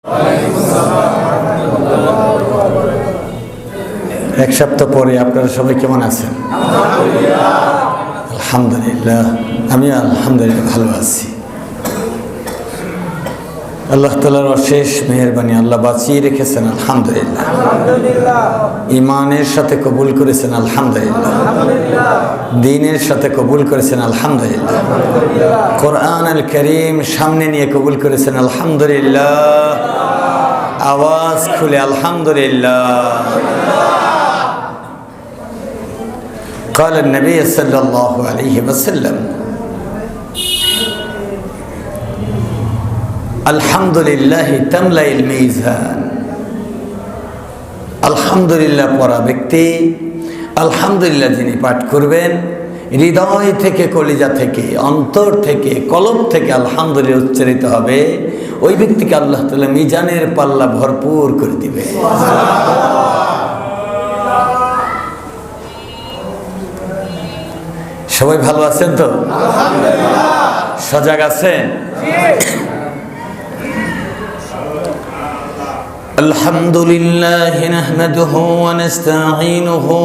এক সপ্তাহ পরে আপনারা সবাই কেমন আছেন? আলহামদুলিল্লাহ, আমি আলহামদুলিল্লাহ ভালো আছি। আল্লাহ তাআলার অশেষ মেহেরবানি, আল্লাহ বাঁচিয়ে রেখেছেন আলহামদুলিল্লাহ। ইমানের সাথে কবুল করেছেন আলহামদুলিল্লাহ, দ্বীনের সাথে কবুল করেছেন আলহামদুলিল্লাহ, কোরআন আল কারীম সামনে নিয়ে কবুল করেছেন আলহামদুলিল্লাহ। আওয়াজ খুলে আলহামদুলিল্লাহ। قال النبي صلى الله عليه وسلم الحمد لله تملأ الميزان। আলহামদুলিল্লাহ পড়া ব্যক্তি, আলহামদুলিল্লাহ যিনি পাঠ করবেন, হৃদয় থেকে, কলিজা থেকে, অন্তর থেকে, কলব থেকে আলহামদুলিল্লাহ উচ্চারিত হবে, ওই ব্যক্তিকে আল্লাহ তাআলা মিজানের পাল্লা ভরপুর করে দিবে। সবাই ভালো আছেন তো? সজাগ আছেন? আলহামদুলিল্লাহ নাহমাদুহু ওয়া নাস্তাঈনুহু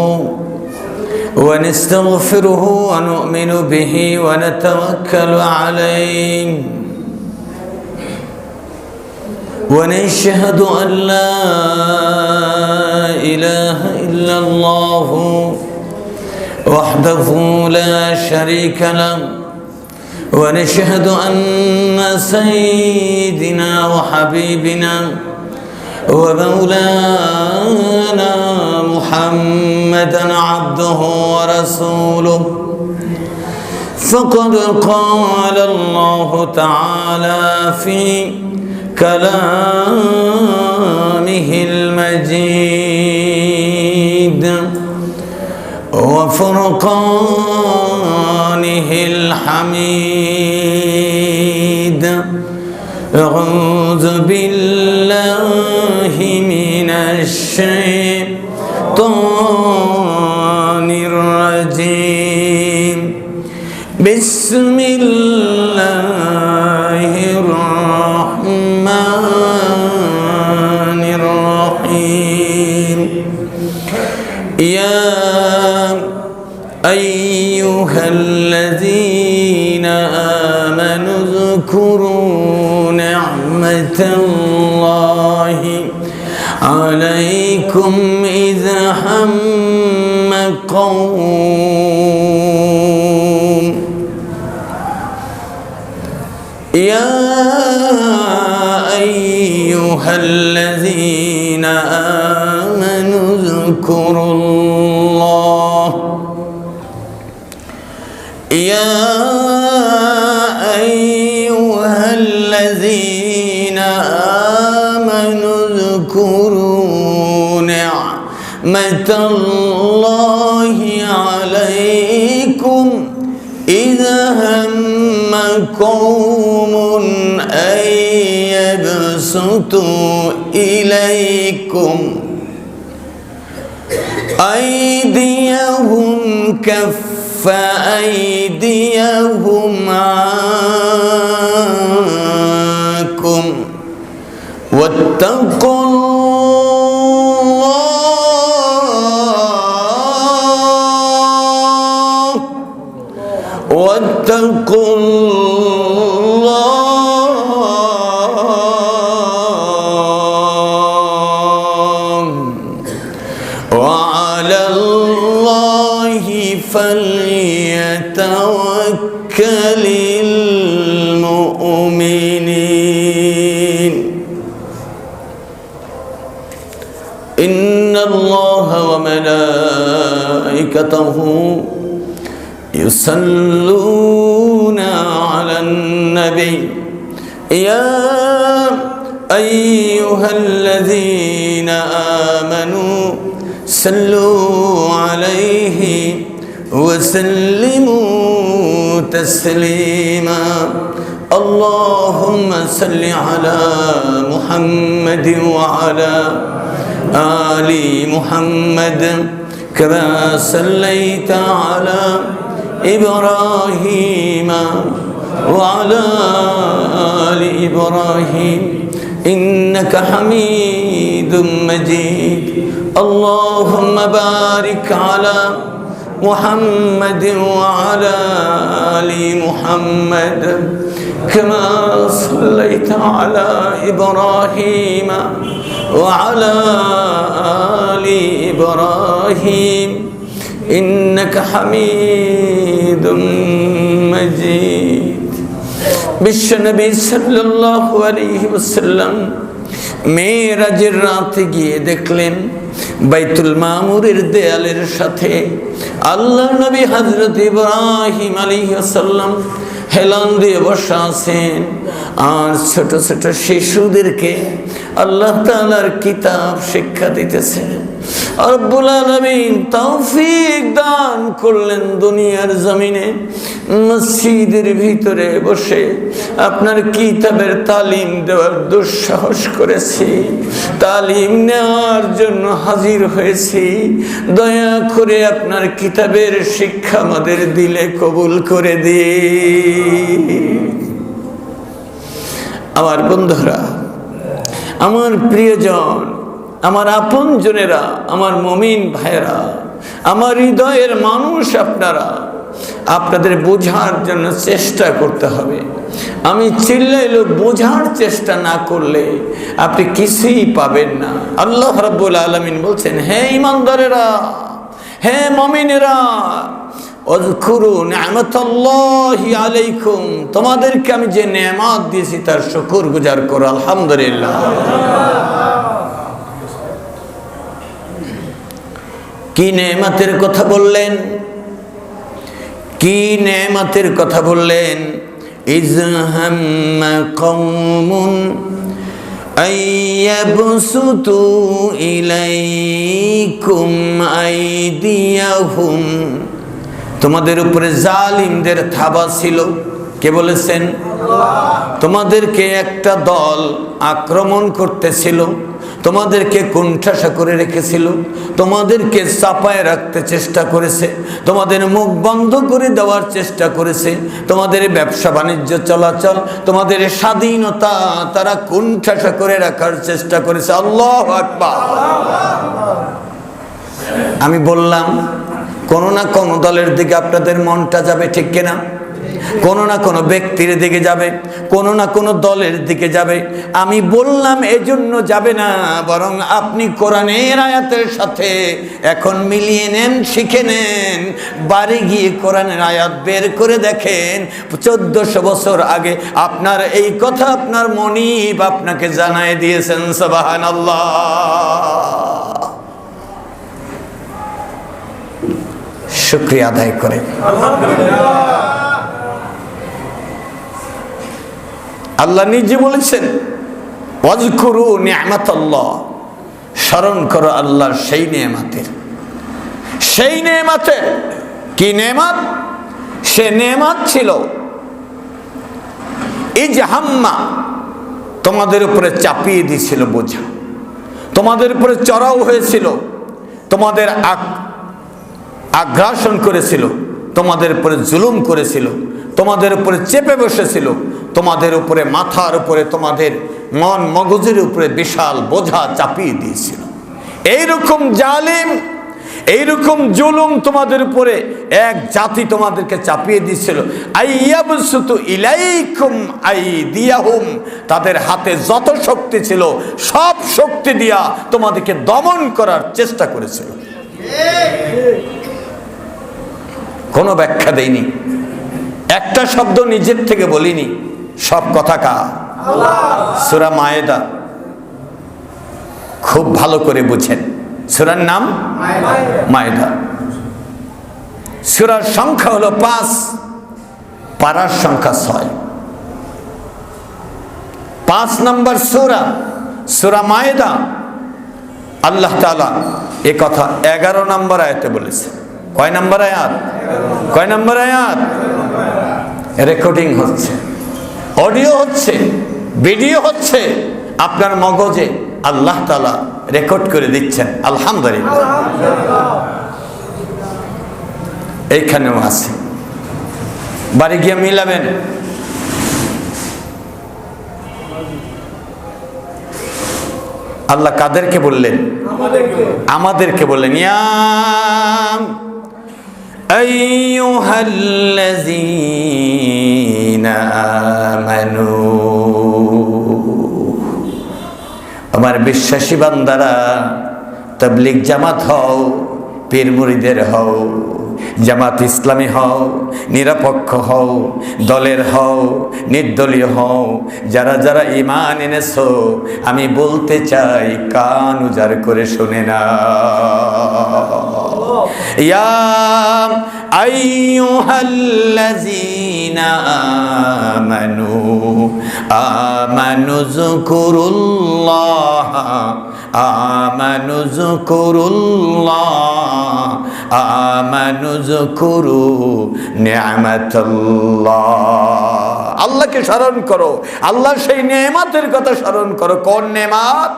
ওয়া নাস্তাগফিরুহু ওয়া নু'মিনু বিহি ওয়া নাতাওয়াক্কালু আলাইহি ওয়া নাশহাদু আন লা ইলাহা ইল্লাল্লাহু وحده لا شريك له ونشهد أن سيدنا وحبيبنا ومولانا محمدا عبده ورسوله فقد قال الله تعالى في كلامه المجيد وفرقانه الحميد أعوذ بالله من الشيطان الرجيم بسم الله الرحمن الرحيم يا أيها الذين آمنوا اذكروا نعمة الله عليكم إذا هم قوم يا أيها الذين آمنوا اذكروا الله يا أيها الذين آمنوا اذكروا نعمة الله عليكم إذا هم قوم أن يبسطوا إليكم أيديهم فأيديهم عنكم واتقوا الله واتقوا الله وعلى الله فليتوكل المؤمنين إن الله وملائكته يصلون على النبي يا أيها الذين آمنوا صلوا عليه وسلموا تسليما اللهم صل على محمد وعلى آل محمد كما صليت على إبراهيم وعلى آل إبراهيم إنك حميد مجيد اللهم بارك على محمد وعلى آل محمد كما صليت على إبراهيم وعلى آل إبراهيم إنك حميد مجيد বিশ্বনবী সাল্লাল্লাহু আলাইহি ওয়াসাল্লাম মেরাজের রাতে গিয়ে দেখলেন বাইতুল মামুরের দেয়ালের সাথে আল্লাহ নবী হযরত ইব্রাহিম আলাইহিস সালাম হেলান দিয়ে বসা আছেন আর ছোট ছোট শিশুদেরকে আল্লাহ তাআলার কিতাব শিক্ষা দিতেছেন। রব্বুল আলামিন তৌফিক দান করলেন দুনিয়ার জমিনে মসজিদের ভিতরে বসে আপনার কিতাবের তালিম দেওয়ার দুঃসাহস করেছি, তালিম নেওয়ার জন্য হাজির হয়েছি। দয়া করে আপনার কিতাবের শিক্ষা আমাদের দিলে কবুল করে দিন। আমার বন্ধুরা, আমার প্রিয়জন, আমার আপনজনেরা, আমার মুমিন ভাইরা, আমার হৃদয়ের মানুষ, আপনাদের বোঝার জন্য চেষ্টা করতে হবে। আমি চিল্লাইলে বোঝার চেষ্টা না করলে আপনি কিছুই পাবেন না। আল্লাহ রাব্বুল আলামিন বলছেন, হে ঈমানদারেরা, হে মুমিনেরা, আযকুরু নি'মাতাল্লাহি আলাইকুম, তোমাদেরকে আমি যে নেয়ামত দিয়েছি তার শুকরগুজার করো। আলহামদুলিল্লাহ। কি নেয়ামতের কথা বললেন, কি নেয়ামতের কথা বললেন? ইয হাম্মা কওমুন আইয়াবসুতু ইলাইকুম আইদিয়াহুম, তোমাদের উপরে জালিমদের থাবা ছিল। কে বলেছেন? তোমাদেরকে একটা দল আক্রমণ করতেছিল, তোমাদেরকে কুণ্ঠাসা করে রেখেছিল, তোমাদেরকে চাপায় রাখতে চেষ্টা করেছে, তোমাদের মুখ বন্ধ করে দেওয়ার চেষ্টা করেছে, তোমাদের ব্যবসা বাণিজ্য চলাচল, তোমাদের স্বাধীনতা তারা কুণ্ঠাসা করে রাখার চেষ্টা করেছে। আল্লাহু আকবার। আমি বললাম কোনো না কোনো দলের দিকে আপনাদের মনটা যাবে, ঠিক কিনা? কোনো না কোনো ব্যক্তির দিকে যাবে, কোনো না কোনো দলের দিকে যাবে। আমি বললাম এজন্য যাবে না, বরং আপনি কোরআনের আয়াতের সাথে এখন মিলিয়ে নেন, শিখে নেন। বাড়ি গিয়ে কোরআনের আয়াত বের করে দেখেন 1400 বছর আগে আপনার এই কথা আপনার মনিব আপনাকে জানায় দিয়েছেন। সুবহানাল্লাহ। শুকরিয়া আদায় করে আল্লাহ নিজে বলেছেন, ওয়াজকুরু নি'মাতাল্লাহ, স্মরণ করো আল্লাহর সেই নেয়ামতের। সেই নেয়ামতের কি নেয়ামত? সে নেয়ামত ছিল ইয হাম্মা, তোমাদের উপরে চাপিয়ে দিয়েছিল বোঝা, তোমাদের উপরে চড়াও হয়েছিল, তোমাদের আগ্রাসন করেছিল, তোমাদের উপরে জুলুম করেছিল, তোমাদের উপরে চেপে বসেছিল, তোমাদের উপরে মাথার উপরে তোমাদের মন মগজের উপরে বিশাল বোঝা চাপিয়ে দিয়েছিল। এইরকম জালিম, এইরকম জুলুম তোমাদের উপরে এক জাতি তোমাদেরকে চাপিয়ে দিয়েছিল। আইয়াবসুতু ইলাইকুম আইদিয়াহুম, তাদের হাতে যত শক্তি ছিল সব শক্তি দিয়া তোমাদেরকে দমন করার চেষ্টা করেছিল। কোনো ব্যাখ্যা দেয়নি, একটা শব্দ নিজের থেকে বলিনি, সব কথা কা আল্লাহ। সূরা মায়েদা খুব ভালো করে বুঝেন, সূরার নাম মায়েদা। সূরার সংখ্যা হলো 5, পারার সংখ্যা 6। 5 নম্বর সূরা, সূরা মায়েদা। আল্লাহ তাআলা এ কথা 11 নম্বর আয়াতে বলেছে। কয় নম্বর আয়াত? কয় নম্বর আয়াত? রেকর্ডিং হচ্ছে, অডিও হচ্ছে, ভিডিও হচ্ছে, আপনার মগজে আল্লাহ তাআলা রেকর্ড করে দিচ্ছেন। আলহামদুলিল্লাহ। এইখানেও আছে, বাড়ি গিয়ে মিলাবেন। আল্লাহ কাদেরকে বললেন? আমাদেরকে বললেন, ইয়া আইয়ুহাল্লাযীনা আমানু, আমার বিশ্বাসী বান্দারা, তাবলীগ জামাত হও, পীর মুরিদের হও, জামাত ইসলামী হও, নিরপেক্ষ হও, দলের হও, নির্দলীয় হও, যারা যারা ঈমান এনেছো, আমি বলতে চাই কান উজাড় করে শুনে না। ইয়া আইয়ুহাল্লাযীনা আমানু যকুরুল্লাহ আমানু যকুরু নি'মাতাল্লাহ। আল্লাহকে স্মরণ করো, আল্লাহর সেই নেয়ামতের কথা স্মরণ করো। কোন নেয়ামত?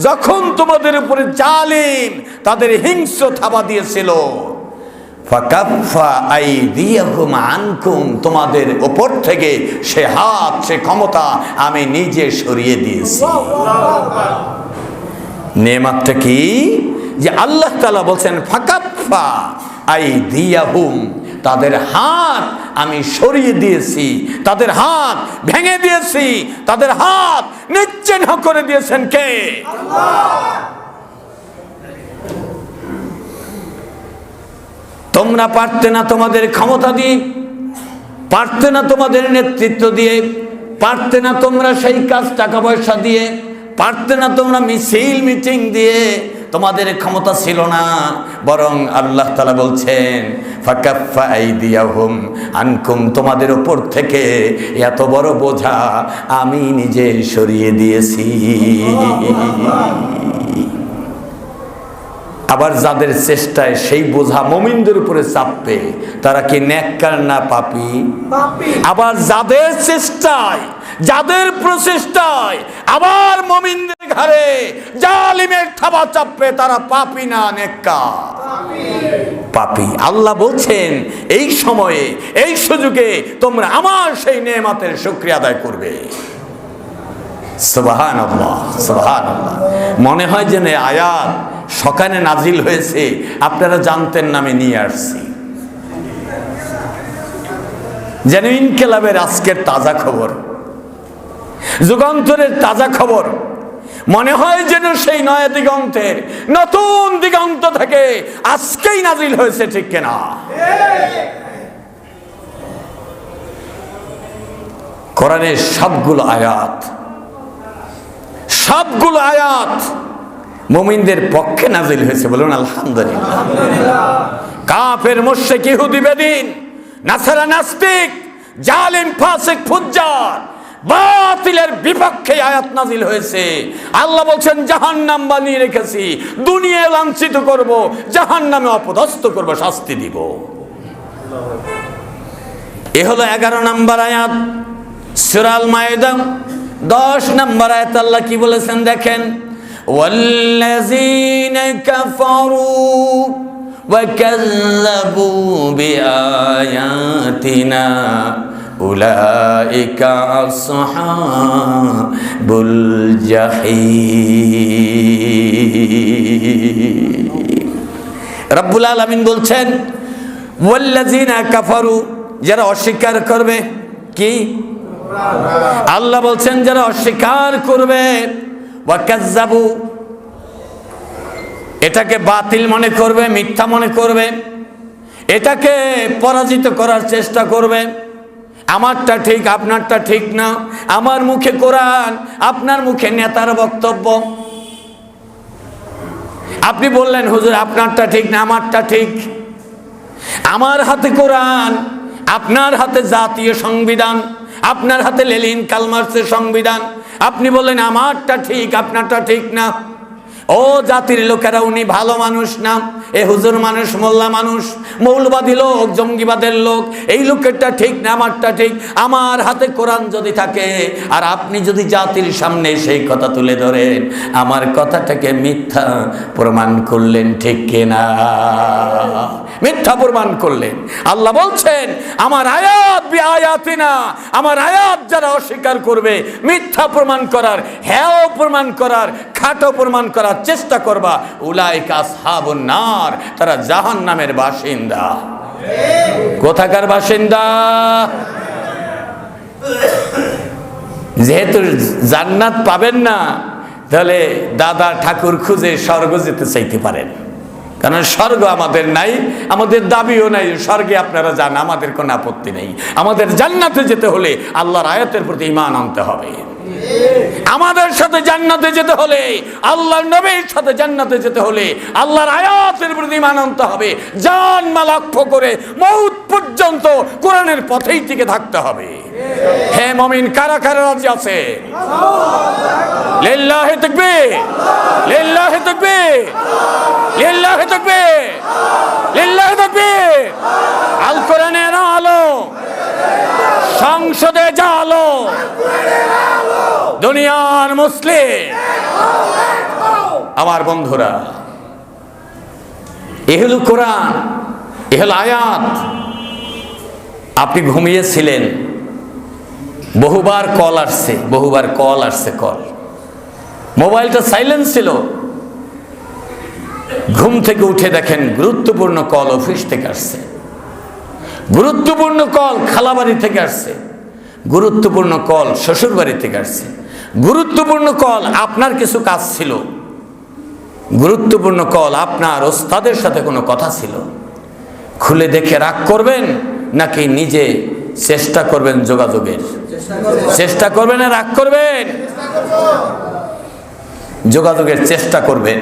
যখন তোমাদের উপরে জালিম তাদের হিংস্র থাবা দিয়েছিল, ফাকাফা আইদিয়াহুম আনকুম, তোমাদের উপর থেকে সে হাত, সে ক্ষমতা আমি নিজে সরিয়ে দিয়েছি। নেয়ামতটা কি? যে আল্লাহ তাআলা বলছেন ফাকাফা আইদিয়াহুম, তাদের হাত আমি সরিয়ে দিয়েছি, তাদের হাত ভেঙে দিয়েছি, তাদের হাত নিশ্চিহ্ন করে দিয়েছেন কে? আল্লাহ। তোমরা পারতে না তোমাদের ক্ষমতা দিয়ে, পারতে না তোমাদের নেতৃত্ব দিয়ে, পারতে না তোমরা সেই কাজ টাকা পয়সা দিয়ে, পারতে না তোমরা মিছিল মিটিং দিয়ে, তোমাদের ক্ষমতা ছিল না। বরং আল্লাহ তাআলা বলছেন ফাকাফা আইদিয়াহুম আনকুম, তোমাদের উপর থেকে এত বড় বোঝা আমি নিজে সরিয়ে দিয়েছি। আবার যাদের চেষ্টায় সেই বোঝা মুমিনদের উপরে চাপবে, তারা কি নেককার না পাপী? আবার যাদের চেষ্টায়, যাদের প্রচেষ্টায় আবার মুমিনদের ঘাড়ে জালিমের থাবা চাপবে, তারা পাপী না নেককার? পাপী। আল্লাহ বলছেন এই সময়ে, এই সুযোগে তোমরা আমার সেই নেয়ামতের শুকরিয়া আদায় করবে। সুবহানাল্লাহ, সুবহানাল্লাহ। মনে হয় যেন আয়াত সকালে নাজিল হয়েছে, আপনারা জানতেন না, আমি নিয়ে আসছি। যেন ইনকিলাবের আজকের তাজা খবর, যুগান্তরের তাজা খবর। মনে হয় যেন সেই নয়া দিগন্তের নতুন দিগন্ত থেকে আজকেই নাজিল হয়েছে, ঠিক কিনা? কোরআনের সবগুলো আয়াত, সবগুলো আয়াত মুমিনদের পক্ষে নাজিল হয়েছে। বলুন আলহামদুলিল্লাহ। কাফের, মুশরিক, ইহুদি, বেদিন, নাসারা, নাস্তিক, জালিম, ফাসিক, ফুজ্জার, বাতিলের বিপক্ষে আয়াত নাজিল হয়েছে। আল্লাহ বলছেন জাহান্নাম বানিয়ে রেখেছি, দুনিয়ায় লাঞ্ছিত করব, জাহান্নামে অপদস্থ করব, শাস্তি দিব। এ হলো 11 নম্বর আয়াত সূরা আল মায়েদা। 10 নম্বর আয়াত আল্লাহ কি বলেছেন দেখেন, ওয়াল্লাযীনা কাফারু ওয়া কাযযাবু বিআয়াতিনা উলাইকা আসহাবুল জাহিম। রব্বুল আলামিন বলছেন ওয়াল্লাযীনা কাফারু, যারা অস্বীকার করবে। কি? আল্লাহ বলছেন যারা অস্বীকার করবে, ওয়া কাযযাবু, এটাকে বাতিল মনে করবে, মিথ্যা মনে করবে, এটাকে পরাজিত করার চেষ্টা করবে। আমারটা ঠিক, আপনারটা ঠিক না, আমার মুখে কোরআন, আপনার মুখে নেতার বক্তব্য। আপনি বললেন হুজুর আপনারটা ঠিক না, আমারটা ঠিক। আমার হাতে কোরআন, আপনার হাতে জাতীয় সংবিধান, আপনার হাতে লেনিন কালমার্সের সংবিধান। আপনি বললেন আমারটা ঠিক, আপনারটা ঠিক না। ও জাতির লোকেরা, উনি ভালো মানুষ না, এ হুজুর মানুষ, মোল্লা মানুষ, মৌলবাদী লোক, জঙ্গিবাদের লোক, এই লোকেরটা ঠিক না আমারটা ঠিক। আমার হাতে কোরআন যদি থাকে আর আপনি যদি জাতির সামনে সেই কথা তুলে ধরেন, আমার কথাটাকে মিথ্যা প্রমাণ করলেন, ঠিক কিনা? মিথ্যা প্রমাণ করলেন। আল্লাহ বলছেন আমার আয়াত বি আয়াতিনা, আমার আয়াত যারা অস্বীকার করবে, মিথ্যা প্রমাণ করার, হ্যাঁ প্রমাণ করার, খাটো প্রমাণ করার চেষ্টা করবা, উলাইকা আসহাবুন নার, তারা জাহান্নামের বাসিন্দা। কোথাকার বাসিন্দা? যেহেতু জান্নাত পাবেন না, তাহলে দাদা ঠাকুর খুঁজে স্বর্গ যেতে চাইতে পারেন, কারণ স্বর্গ আমাদের নাই, আমাদের দাবিও নাই। স্বর্গে আপনারা যান, আমাদের কোনো আপত্তি নেই। আমাদের জান্নাতে যেতে হলে আল্লাহর আয়াতের প্রতি ঈমান আনতে হবে। আমাদের সাথে জান্নাতে যেতে হলে, আল্লাহর নবীর সাথে জান্নাতে যেতে হলে আল্লাহর আয়াতের প্রতি ঈমান আনতে হবে। জান মাল লক্ষ্য করে মউত পর্যন্ত কোরআনের পথেই টিকে থাকতে হবে। হে মুমিন, কারা কারা রাজি আছে? লিল্লাহি তাকবীর, লিল্লাহি তাকবীর, লিল্লাহি তাকবীর, লিল্লাহি তাকবীর। আল কোরআনের আলো, সংসদে যা আলো, দুনিয়ার মুসলিম আমার বন্ধুরা, এ হলো কোরআন, এ হলো আয়াত। আপনি ঘুমিয়েছিলেন, বহুবার কল আসছে, বহুবার কল আসছে, কল, মোবাইলটা সাইলেন্ট ছিল। ঘুম থেকে উঠে দেখেন গুরুত্বপূর্ণ কল অফিস থেকে আসছে, গুরুত্বপূর্ণ কল খালাবাড়ি থেকে আসছে, গুরুত্বপূর্ণ কল শ্বশুর বাড়ি থেকে আসছে, গুরুত্বপূর্ণ কল আপনার কিছু কাজ ছিল, গুরুত্বপূর্ণ কল আপনার ওস্তাদের সাথে কোনো কথা ছিল। খুলে দেখে রাগ করবেন নাকি নিজে চেষ্টা করবেন যোগাযোগের? চেষ্টা করবেন না রাগ করবেন? যোগাযোগের চেষ্টা করবেন,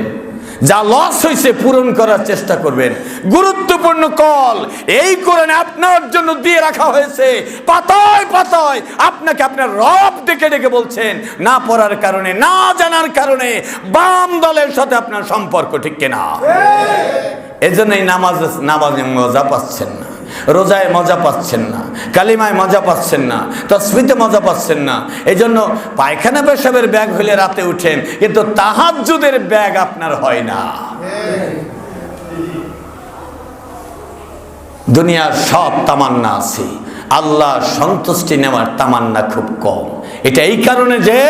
যা লস হয়েছে পূরণ করার চেষ্টা করবেন। গুরুত্বপূর্ণ কল এই কোরআনে আপনার জন্য দিয়ে রাখা হয়েছে, পাতায় পাতায় আপনাকে আপনার রব ডেকে ডেকে বলছেন। না পড়ার কারণে, না জানার কারণে বাম দলের সাথে আপনার সম্পর্ক, ঠিক কিনা? এজন্যই নামাজে মজা পাচ্ছেন না, রোজায় মজা পাচ্ছেন না, কালিমায় মজা পাচ্ছেন না, তাসবিতে মজা পাচ্ছেন না। এই জন্য পায়খানা পেশাবের ব্যাগ হলে রাতে উঠেন, কিন্তু তাহাজ্জুদের ব্যাগ আপনার হয় না। দুনিয়ার সব তামান্না আছে, আল্লাহর সন্তুষ্টি নেওয়ার তামান্না খুব কম। এটা এই কারণে যে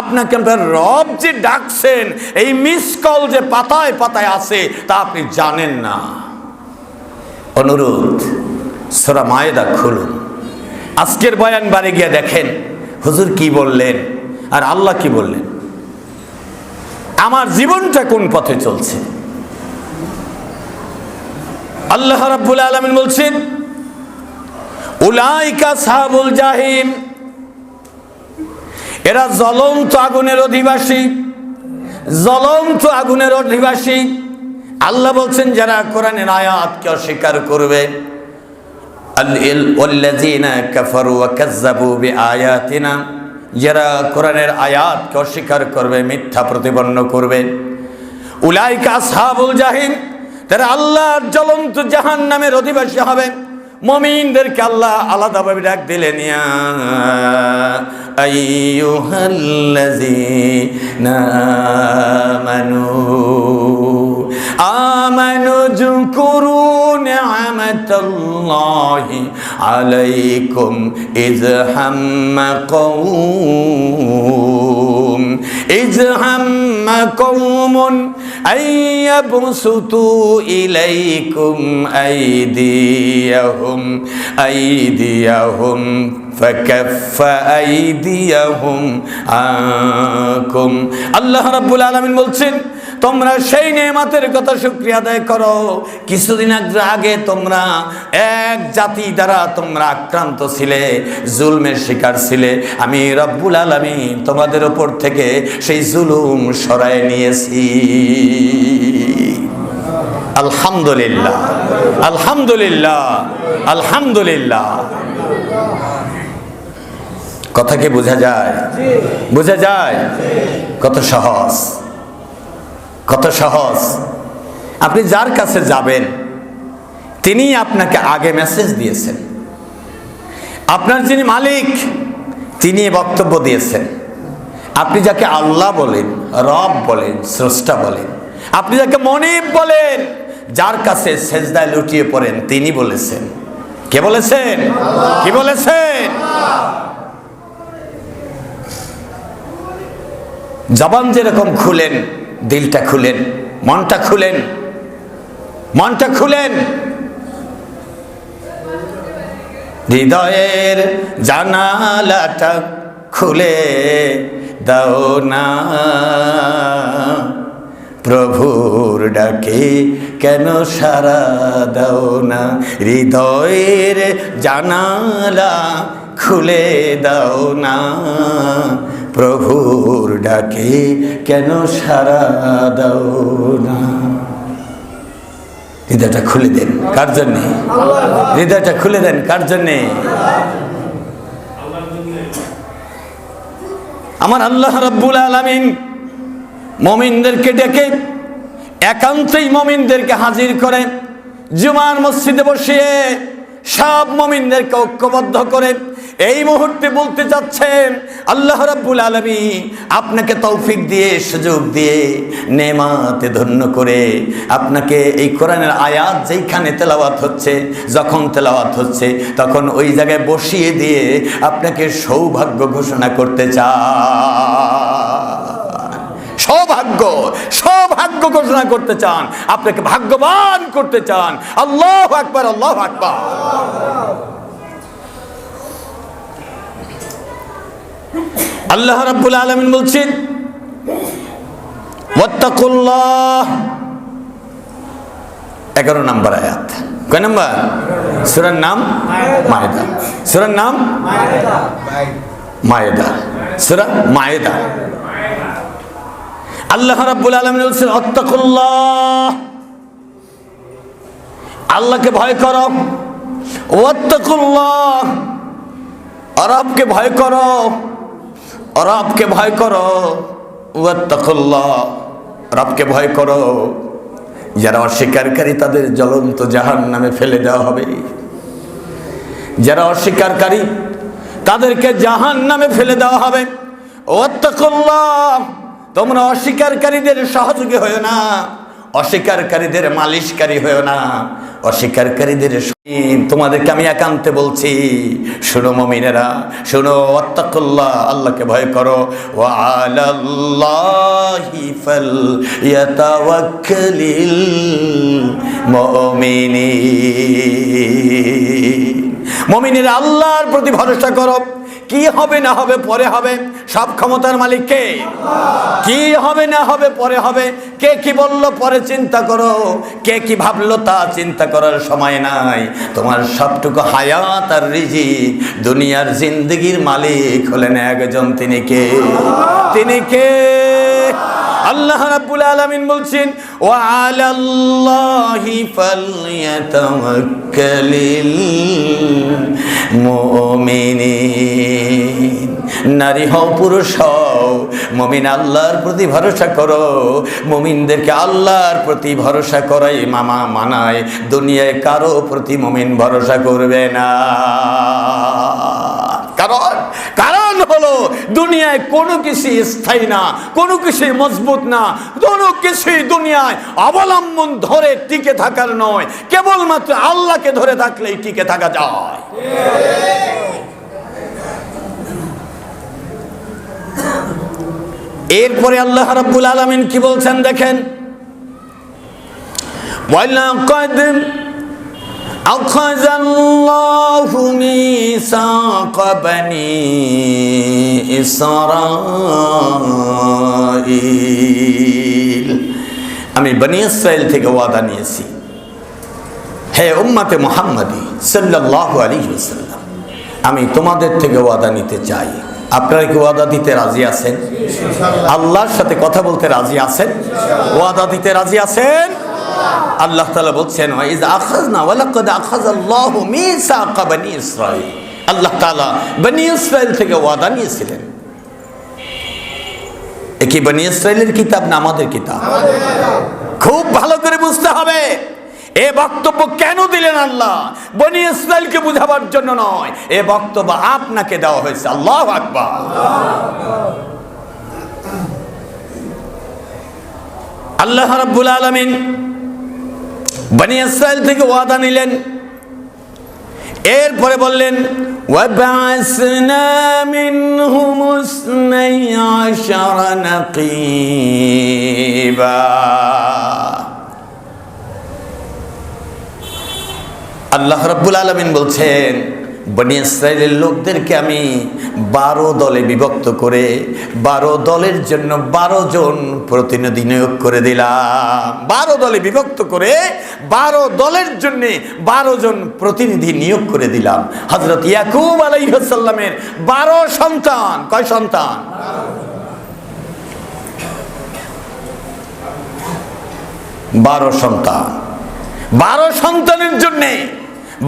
আপনাকে আপনার রব যে ডাকছেন, এই মিস কল যে পাতায় পাতায় আছে তা আপনি জানেন না। অনুরোধ, সূরা মায়েদা খুলুন, আজকের বয়ান বাড়ি গিয়ে দেখেন হুজুর কি বললেন আর আল্লাহ কি বললেন। আমার জীবনটা কোন পথে চলছে? আল্লাহ রাব্বুল আলামিন বলছেন উলাইকা আসহাবুল জাহিম, এরা জ্বলন্ত আগুনের অধিবাসী, জ্বলন্ত আগুনের অধিবাসী। আল্লাহ বলছেন যারা কোরআনের আয়াতকে অস্বীকার করবে, আল্লাযীনা কাফারু ওয়া কাযযাবু বিআয়াতিনা, যারা কোরআনের আয়াতকে অস্বীকার করবে, মিথ্যা প্রতিপন্ন করবে, উলাইকা আসহাবুল জাহিম, তারা আল্লাহর জ্বলন্ত জাহান্নামের অধিবাসী হবে। মুমিনদেরকে আল্লাহ আলাদাভাবে ডাক দিলেন, ইয়া আইয়ুহাল্লাযীনা আমানু যুকুরু নি'মাতাল্লাহি আলাইকুম ইয হাম্মা কওমুন আইয়াবসুতু ইলাইকুম আইদিয়াহুম ফাকাফফা আইদিয়াহুম আনকুম। আল্লাহ রাব্বুল আলামিন বলছেন তোমরা সেই নেয়ামতের কথা শুকরিয়া আদায় করো। কিছুদিন আগে তোমরা এক জাতি দ্বারা তোমরা আক্রান্ত ছিলে, জুলমের শিকার ছিলে। আমি রব্বুল আলামিন তোমাদের উপর থেকে সেই জুলুম সরায় নিয়েছি। আলহামদুলিল্লাহ, আলহামদুলিল্লাহ, আলহামদুলিল্লাহ। কথা কি বোঝা যায়? বোঝা যায়? কত সহজ, কত সহজ। আপনি যার কাছে যাবেন তিনি আপনাকে আগে মেসেজ দিয়েছেন। আপনার যিনি মালিক তিনি বক্তব্য দিয়েছেন। আপনি যাকে আল্লাহ বলেন, রব বলেন, স্রষ্টা বলেন, আপনি যাকে মনিব বলেন, যার কাছে সেজদায় লুটিয়ে পড়েন তিনি বলেছেন। কে বলেছেন? কি বলেছেন? জবান যেরকম খুলেন, দিলটা খুলেন, মনটা খুলেন, মনটা খুলেন। হৃদয়ের জানালাটা খুলে দাও না, প্রভুর ডাকে কেন সাড়া দাও না। হৃদয়ের জানালা খুলে দাও না, প্রভুর ডাকে কেন সাড়া দাও না। হৃদয়টা খুলে দেন। কার জন্যে? হৃদয়টা খুলে দেন কার জন্যে? আমার আল্লাহ রাব্বুল আলামিন মুমিনদেরকে ডেকে, একান্তই মুমিনদেরকে হাজির করে জুমার মসজিদে বসিয়ে সব মুমিনদেরকে ঐক্যবদ্ধ করে এই মুহূর্তে বলতে চাচ্ছেন, আল্লাহ রাব্বুল আলামিন আপনাকে তৌফিক দিয়ে, সুযোগ দিয়ে, নেমাতে ধন্য করে আপনাকে এই কোরআনের আয়াত যেইখানে তেলাওয়াত হচ্ছে, যখন তেলাওয়াত হচ্ছে তখন ওই জায়গায় বসিয়ে দিয়ে আপনাকে সৌভাগ্য ঘোষণা করতে চান। সৌভাগ্য, সৌভাগ্য ঘোষণা করতে চান, আপনাকে ভাগ্যবান করতে চান। আল্লাহু আকবার, আল্লাহু আকবার। আল্লাহ রাব্বুল আলামিন বলছেন ওয়াত্তাকুল্লাহ, 11 নম্বর আয়াত। কয় নম্বর? সূরার নাম মায়েদা। সূরার নাম মায়েদা, সূরা মায়েদা। আল্লাহ রাব্বুল আলামিন বলছেন ওয়াত্তাকুল্লাহ, আল্লাহকে ভয় করো। ওয়াত্তাকুল্লাহ, রবকে ভয় করো, রবকে ভয় করো। ওয়াত্তাকুল্লাহ, রবকে ভয় করো। যারা অস্বীকারী তাদের জ্বলন্ত জাহান্নামে ফেলে দেওয়া হবে। যারা অস্বীকারী তাদেরকে জাহান্নামে ফেলে দেওয়া হবে। ওয়াত্তাকুল্লাহ, তোমরা অস্বীকারীদের সহযোগী হয়ো না, অস্বীকারীদের মালিশকারী হয়ো না, অস্বীকারীদের। তোমাদেরকে আমি একান্তে বলছি, শুনো মুমিনেরা, শুনো। ওয়াত্তাকুল্লাহ, আল্লাহকে ভয় করো। ওয়া আলাল্লাহি ফালইয়াতাওয়াক্কালিল মুমিনিন। মুমিনেরা আল্লাহর প্রতি ভরসা করো। কি হবে না হবে পরে হবে, সব ক্ষমতার মালিক কে? কি হবে না হবে পরে হবে। কে কি বললো পরে চিন্তা করো, কে কি ভাবলো তা চিন্তা করার সময় নাই। তোমার সবটুকু হায়াত আর রিজিক, দুনিয়ার জিন্দেগির মালিক হলেন একজন, তিনি কে? তিনি কে? আল্লাহ রাব্বুল আলামিন বলছেন ওয়া আলাল্লাহি ফালইয়াতাওয়াক্কালিল মুমিনিন। নারী হও পুরুষ হও, মুমিন আল্লাহর প্রতি ভরসা করো। মুমিনদেরকে আল্লাহর প্রতি ভরসা করাই মামা মানায়, দুনিয়ায় কারো প্রতি মুমিন ভরসা করবে না। কারণ হলো দুনিয়ায় কোনো কিছু স্থায়ী না, কোনো কিছু মজবুত না, কোনো কিছুই দুনিয়ায় অবলম্বন ধরে টিকে থাকার নয়, কেবলমাত্র আল্লাহকে ধরে থাকলেই টিকে থাকা যায়। এরপরে আল্লাহ রাব্বুল আলামিন কি বলছেন দেখেন, ওয়ালাকাদ আখাযাল্লাহু মিসাকা বানি ইসরাঈল। আমি বনি ইসরাইল থেকে ওয়াদা নিয়েছি, হে উম্মতে মুহাম্মাদি সাল্লাল্লাহু আলাইহি ওয়াসাল্লাম, আমি তোমাদের থেকে ওয়াদা নিতে চাই। আপনারা কি ওয়াদা দিতে রাজি আছেন? আল্লাহর সাথে কথা বলতে রাজি আছেন? ওয়াদা দিতে রাজি আছেন? আল্লাহ তাআলা বলছেন ওয়াইজ আখাযনা ওয়ালাকাদ আখাযাল্লাহু মিসাকা বনি ইসরাঈল। আল্লাহ তাআলা বনি ইসরাইল থেকে ওয়াদা নিয়েছিলেন। এ কি বনি ইসরাইলের কিতাব না আমাদের কিতাব? খুব ভালো করে বুঝতে হবে এ বক্তব্য কেন দিলেন আল্লাহ, বনি ইসরাইলকে বুঝাবার জন্য নয়, এ বক্তব্য আপনাকে দেওয়া হয়েছে। আল্লাহু আকবার। আল্লাহ রাব্বুল আলামিন বনি ইসরাইল থেকে ওয়াদা নিলেন, এরপরে বললেন ওয়াবাসনা মিনহুম ইসনাই আশারা নাকিবা। আল্লাহ রাব্বুল আলামিন বলছেন বনি ইসরাইলের লোকদেরকে আমি 12 দলে বিভক্ত করে 12 দলের জন্য 12 জন প্রতিনিধি নিয়োগ করে দিলাম। 12 দলে বিভক্ত করে 12 দলের জন্য 12 জন প্রতিনিধি নিয়োগ করে দিলাম। হযরত ইয়াকুব আলাইহিস সালামের 12 সন্তান, কয় সন্তান? 12 সন্তান। 12 সন্তানের জন্যে,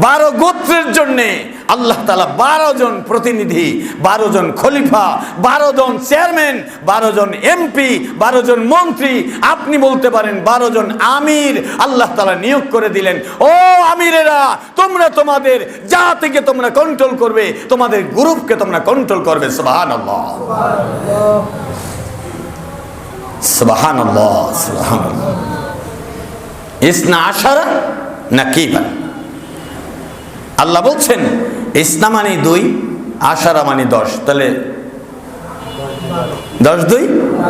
12 গোত্রের জন্যে আল্লাহ তাআলা 12 জন প্রতিনিধি, 12 জন খলিফা, 12 জন চেয়ারম্যান, 12 জন এমপি, 12 জন মন্ত্রী, আপনি বলতে পারেন 12 জন আমির আল্লাহ তাআলা নিয়োগ করে দিলেন। ও আমিরেরা, তোমরা তোমাদের জাতিকে তোমরা কন্ট্রোল করবে, তোমাদের গ্রুপকে তোমরা কন্ট্রোল করবে। সুবহানাল্লাহ, সুবহানাল্লাহ, সুবহানাল্লাহ। ইসনা আশারা নাকিবান। আল্লাহ বলছেন ইসনা মানে 2, আশারা মানে 10, তাহলে 10 2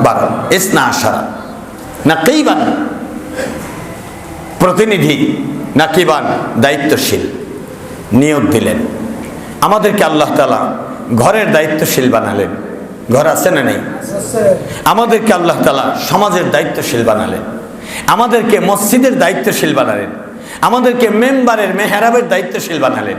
12। ইসনা আশারা নাকিবান, প্রতিনিধি, নাকিবান দায়িত্বশীল নিয়োগ দিলেন। আমাদেরকে আল্লাহ তাআলা ঘরের দায়িত্বশীল বানালেন। ঘর আছে না নেই? আমাদেরকে আল্লাহ তাআলা সমাজের দায়িত্বশীল বানালেন, আমাদেরকে মসজিদের দায়িত্বশীল বানালেন, আমাদেরকে মেম্বারের মেহরাবের দায়িত্বশীল বানালেন,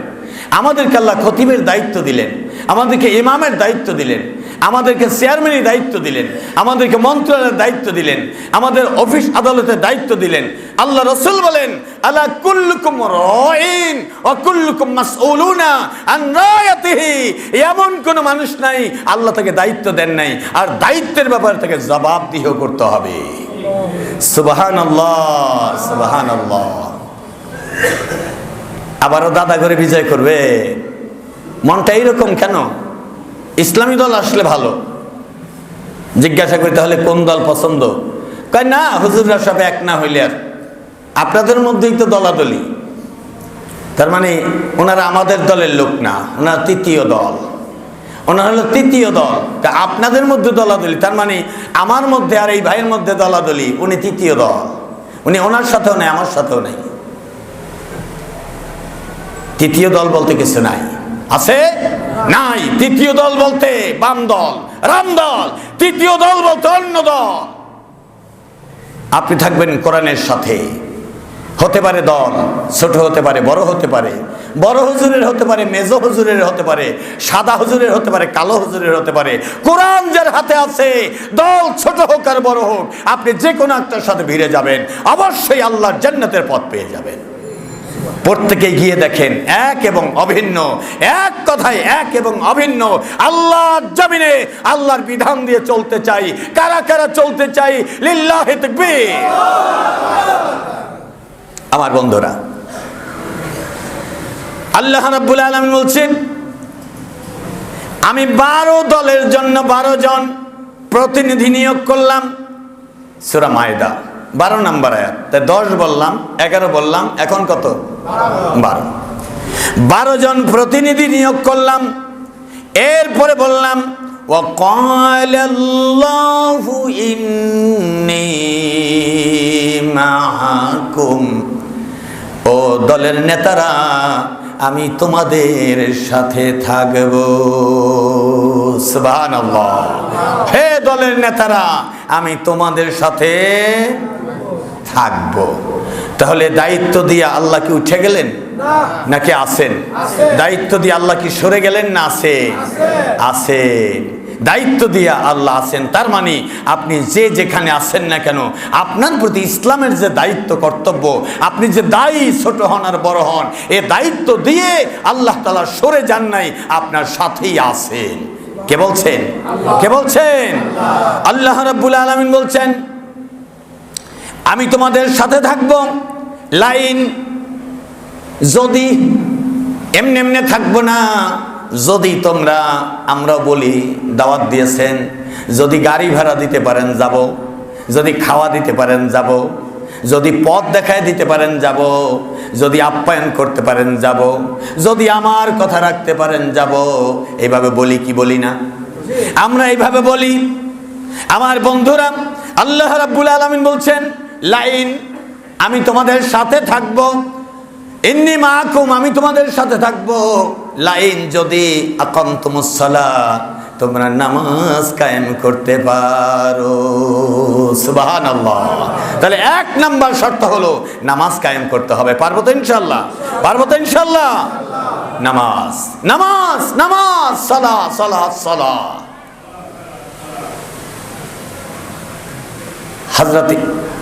আমাদেরকে আল্লাহ খতিবের দায়িত্ব দিলেন, আমাদেরকে ইমামের দায়িত্ব দিলেন, আমাদেরকে চেয়ারম্যানের দায়িত্ব দিলেন, আমাদেরকে মন্ত্রণালয়ের দায়িত্ব দিলেন, আমাদের অফিস আদালতের দায়িত্ব দিলেন। আল্লাহ রাসূল বলেন আলা কুল্লুকুম রাঈন ওয়া কুল্লুকুম মাসউলুনা আন রায়াতিহি। এমন কোন মানুষ নাই আল্লাহ তাকে দায়িত্ব দেন নাই, আর দায়িত্বের ব্যাপারে তাকে জবাবদিহি করতে হবে। সুবহানাল্লাহ, সুবহানাল্লাহ। আবারও দাদা করে বিজয় করবে, মনটা এইরকম কেন? ইসলামী দল আসলে ভালো। জিজ্ঞাসা করি তাহলে কোন দল পছন্দ? কয় না, হুজুররা সব এক না হইলে আর আপনাদের মধ্যেই তো দলাদলি। তার মানে ওনারা আমাদের দলের লোক না, ওনারা তৃতীয় দল, ওনারা হলো তৃতীয় দল। তা আপনাদের মধ্যে দলাদলি, তার মানে আমার মধ্যে আর এই ভাইয়ের মধ্যে দলাদলি, উনি তৃতীয় দল, উনি ওনার সাথেও নেই, আমার সাথেও নেই। তৃতীয় দল বলতে কিছু নাই, আছে নাই। তৃতীয় দল বলতে বাম দল, রাম দল, তৃতীয় দল বলতে অন্য দল। আপনি থাকবেন কোরআনের সাথে। হতে পারে দল ছোট, হতে পারে বড়, হতে পারে বড় হুজুরের, হতে পারে মেজো হুজুরের, হতে পারে সাদা হুজুরের, হতে পারে কালো হুজুরের, হতে পারে। কোরআন যার হাতে আছে, দল ছোট হোক আর বড় হোক, আপনি যে কোনো একটার সাথে ভিড়ে যাবেন, অবশ্যই আল্লাহর জান্নাতের পথ পেয়ে যাবেন। প্রত্যেকে গিয়ে দেখেন এক এবং অভিন্ন, এক কথায় এক এবং অভিন্ন। আল্লাহর জমিনে আল্লাহর বিধান দিয়ে চলতে চাই। কারা কারা চলতে চাই? লিল্লাহি তাকবীর। আমার বন্ধুরা, আল্লাহ রাব্বুল আলামিন বলছেন আমি 12 দলের জন্য 12 জন প্রতিনিধি নিয়োগ করলাম। সূরা মায়দা 12 নম্বর আয়াত। তাই 10 বললাম, 11 বললাম, এখন কত? 12। 12 জন প্রতিনিধি নিয়োগ করলাম। এরপরে বললাম ওয়াকালাল্লাহু ইন্নী মাআকুম। ও দলের নেতারা, আমি তোমাদের সাথে থাকব। সুবহানাল্লাহ। হে দলের নেতারা, আমি তোমাদের সাথে থাকব। তাহলে দায়িত্ব দিয়ে আল্লাহ কি উঠে গেলেন নাকি আছেন? দায়িত্ব দিয়ে আল্লাহ কি সরে গেলেন না আছে? আছেন। দায়িত্ব দিয়ে আল্লাহ আছেন। তার মানে আপনি যে যেখানে আছেন না কেন, আপনার প্রতি ইসলামের যে দায়িত্ব কর্তব্য, আপনি যে দায়ী, ছোট হন আর বড় হন, এ দায়িত্ব দিয়ে আল্লাহ তাআলা সরে যান নাই, আপনার সাথেই আছেন। কে বলছেন? কে বলছেন? আল্লাহ রাব্বুল আলামিন বলছেন আমি তোমাদের সাথে থাকব। লাইন, যদি এমনি এমনি থাকবো না, যদি তোমরা, আমরা বলি দাওয়াত দিয়েছেন, যদি গাড়ি ভাড়া দিতে পারেন যাব, যদি খাওয়া দিতে পারেন যাব, যদি পথ দেখায় দিতে পারেন যাব, যদি আপ্যায়ন করতে পারেন যাব, যদি আমার কথা রাখতে পারেন যাব। এইভাবে বলি কি বলি না? আমরা এইভাবে বলি। আমার বন্ধুরা, আল্লাহ রাব্বুল আলামিন বলছেন লাইন, আমি তোমাদের সাথে থাকবো। ইন্নী মাআকুম, আমি তোমাদের সাথে থাকবো। লাইন, যদি আকামতুমুস সালাত, তোমরা নামাজ কায়েম করতে পারো। সুবহানাল্লাহ। তাহলে এক নাম্বার শর্ত হলো নামাজ কায়েম করতে হবে। পারবো তো ইনশাআল্লাহ? পারবো তো ইনশাআল্লাহ? নামাজ, নামাজ, নামাজ, সালাত, সালাত, সালাত।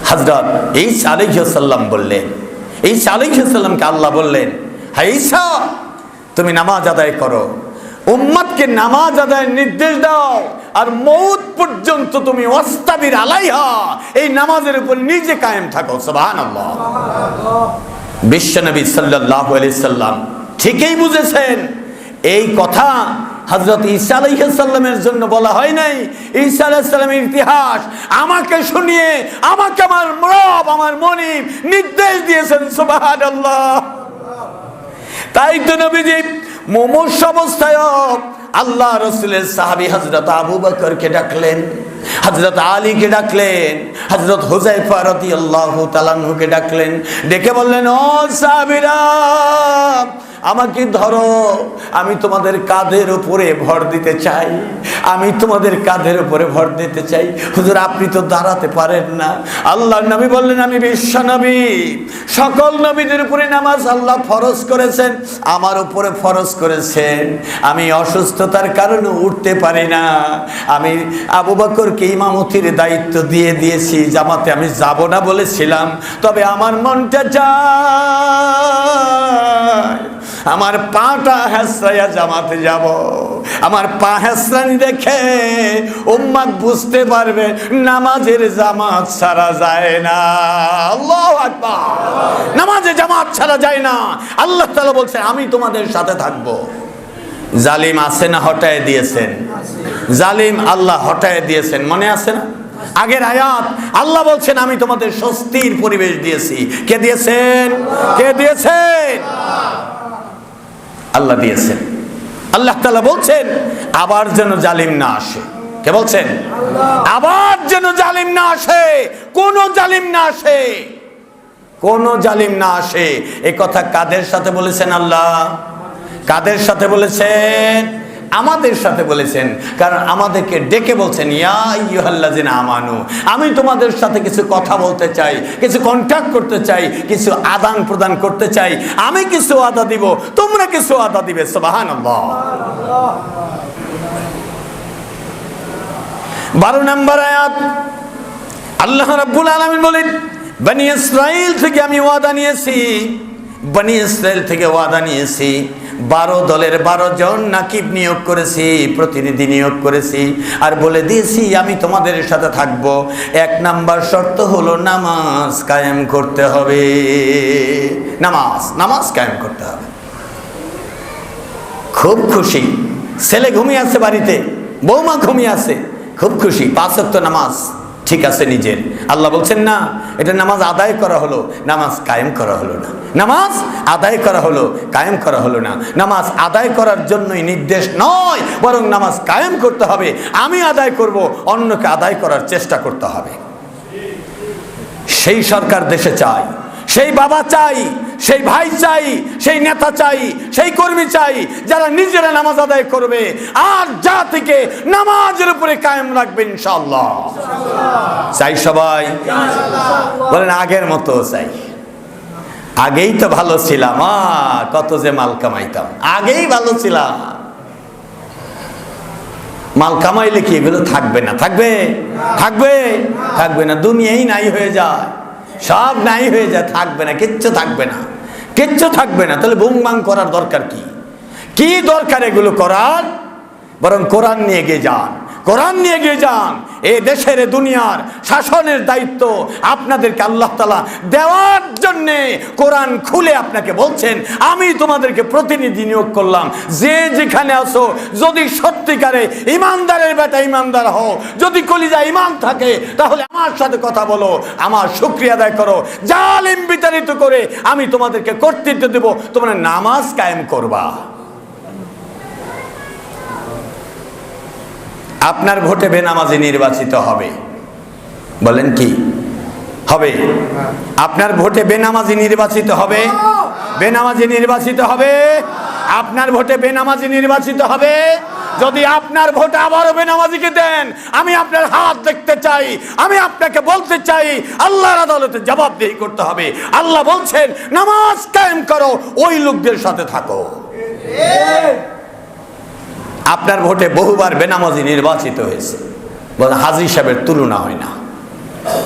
হযরত ঈসা আলাইহিস সালাম বললেন, ঈসা আলাইহিস সালামকে আল্লাহ বললেন, হে ঈসা, তুমি নামাজ আদায় করো, উম্মতকে নামাজ আদায়ের নির্দেশ দাও, আর মওত পর্যন্ত তুমি ওয়াস্তাবির আলাইহা, এই নামাজের উপর নিজে কায়েম থাকো। সুবহানাল্লাহ। বিশ্বনবী সাল্লাল্লাহু আলাইহি সাল্লাম ঠিকই বুঝেছেন। এই কথা হযরত ঈসা আলাইহিস সালামের জন্য বলা হয় নাই। ঈসা আলাইহিস সালামের ইতিহাস আমাকে শুনিয়ে, আমাকে আমার রব, আমার মনিব নির্দেশ দিয়েছেন। সুবহানাল্লাহ। তাই তো নবীজি মুমূর্ষু অবস্থায় আল্লাহ রাসূলের সাহাবী হযরত আবু বকরকে ডাকলেন, হযরত আলীকে ডাকলেন, হযরত হুযায়ফা রাদিয়াল্লাহু তাআলা আনহুকে ডাকলেন। ডেকে বললেন, ও সাহাবীরা, আমাকে ধরো, আমি তোমাদের কাঁধের উপরে ভর দিতে চাই, আমি তোমাদের কাঁধের উপরে ভর দিতে চাই। হুজুর, আপনি তো দাঁড়াতে পারেন না। আল্লাহর নবী বললেন, আমি বিশ্ব নবী, সকল নবীদের উপরে নামাজ আল্লাহ ফরজ করেছেন, আমার উপরে ফরজ করেছেন। আমি অসুস্থতার কারণে উঠতে পারি না, আমি আবু বকরকে ইমামতির দায়িত্ব দিয়ে দিয়েছি। জামাতে আমি যাব না বলেছিলাম, তবে আমার মনটা চায় আমার পাটা হেসরাইয়া জামাতে যাব। আমার পা হেসরানি দেখে উম্মত বুঝতে পারবে নামাজের জামাত ছাড়া যায় না। আল্লাহু আকবার। নামাজে জামাত ছাড়া যায় না। আল্লাহ তাআলা বলছে, আমি তোমাদের সাথে থাকবো। জালিম আছে না হটায় দিয়েছেন? জালিম আল্লাহ হটায় দিয়েছেন, মনে আছে না? আগের আয়াত আল্লাহ বলছেন, আমি তোমাদের স্বস্তির পরিবেশ দিয়েছি। কে দিয়েছেন? কে দিয়েছেন? আল্লাহ দিয়েছেন। আল্লাহ তাআলা বলছেন, আবার যেন জালিম না আসে। কে বলছেন? আবার যেন জালিম না আসে, কোন জালিম না আসে, কোন জালিম না আসে। এই কথা কাদের সাথে বলেছেন আল্লাহ? কাদের সাথে বলেছেন? আমাদের সাথে বলেছেন। কারণ আমাদেরকে ডেকে বলছেন, ইয়া আইয়ুহাল্লাযিনা আমানু, আমি তোমাদের সাথে কিছু কথা বলতে চাই, কিছু কন্ট্যাক্ট করতে চাই, কিছু আদান প্রদান করতে চাই। আমি কিছু আদা দিব, তোমরা কিছু আদা দিবে। সুবহানাল্লাহ। 12 নম্বর আয়াত আল্লাহ রাব্বুল আলামিন বলেন, বনি ইসরাইল থেকে আমি ওয়াদা নিয়েছি, বনি ইসরাইল থেকে ওয়াদা নিয়েছি, 12 দলের 12 জন নাকিব নিয়োগ করেছি, প্রতিনিধি নিয়োগ করেছি, আর বলে দিয়েছি আমি তোমাদের সাথে থাকব। 1 নাম্বার শর্ত হলো নামাজ কায়েম করতে হবে। নামাজ কায়েম করতে হবে। খুব খুশি, ছেলে ঘুমিয়ে আছে বাড়িতে, বৌমা ঘুমিয়ে আছে, খুব খুশি, 5 ওয়াক্ত নামাজ ঠিক আছে নিজের। আল্লাহ বলছেন না, এটা নামাজ আদায় করা হলো, নামাজ কায়েম করা হলো না। নামাজ আদায় করা হলো, কায়েম করা হলো না। নামাজ আদায় করার জন্যই নির্দেশ নয়, বরং নামাজ কায়েম করতে হবে। আমি আদায় করব, অন্যকে আদায় করার চেষ্টা করতে হবে। সেই সরকার দেশে চাই, সেই বাবা চাই, সেই ভাই চাই, সেই নেতা চাই, সেই কর্মী চাই, যারা নিজেরা নামাজ আদায় করবে আর জাতিকে নামাজের উপরে কায়েম রাখবে ইনশাআল্লাহ। চাই সবাই? বলেন আগের মতো চাই। আগেই তো ভালো ছিলাম, কত যে মাল কামাইতাম, আগেই ভালো ছিলাম। মাল কামাইলে কি এগুলো থাকবে না? থাকবে? থাকবে? থাকবে না। দুনিয়াই নাই হয়ে যায়, সব নাই হয়ে যায়, থাকবে না, কিচ্ছু থাকবে না, কিচ্ছু থাকবে না। তাহলে বুং বাং করার দরকার কি? কি দরকার এগুলো করার? বরং কোরআন নিয়ে এগিয়ে যান, কোরআন নিয়ে এগিয়ে যান। এই দেশের দুনিয়ার শাসনের দায়িত্ব আপনাদেরকে আল্লাহ তাআলা দেওয়ার জন্যে কোরআন খুলে আপনাকে বলছেন, আমি তোমাদেরকে প্রতিনিধি নিয়োগ করলাম। যে যেখানে আসো, যদি সত্যিকারে ইমানদারের বেটা ইমানদার হও, যদি কলিজা ইমান থাকে, তাহলে আমার সাথে কথা বলো, আমার শুকরিয়া আদায় করো। জালিম বিতাড়িত করে আমি তোমাদেরকে কর্তৃত্ব দেব, তোমরা নামাজ কায়েম করবা। আপনার ভোটে বেনামাজি নির্বাচিত হবে, বলেন কি হবে? আপনার ভোটে বেনামাজি নির্বাচিত হবে, বেনামাজি নির্বাচিত হবে, আপনার ভোটে বেনামাজি নির্বাচিত হবে। যদি আপনার ভোট আবারও বেনামাজিকে দেন, আমি আপনার হাত দেখতে চাই, আমি আপনাকে বলতে চাই, আল্লাহর আদালতে জবাবদিহি করতে হবে। আল্লাহ বলছেন নামাজ কায়েম করো, ওই লোকদের সাথে থাকো। আপনার ভোটে বহুবার বেনামাজি নির্বাচিত হয়েছে, বলে হাজী সাহেবের তুলনা হয় না।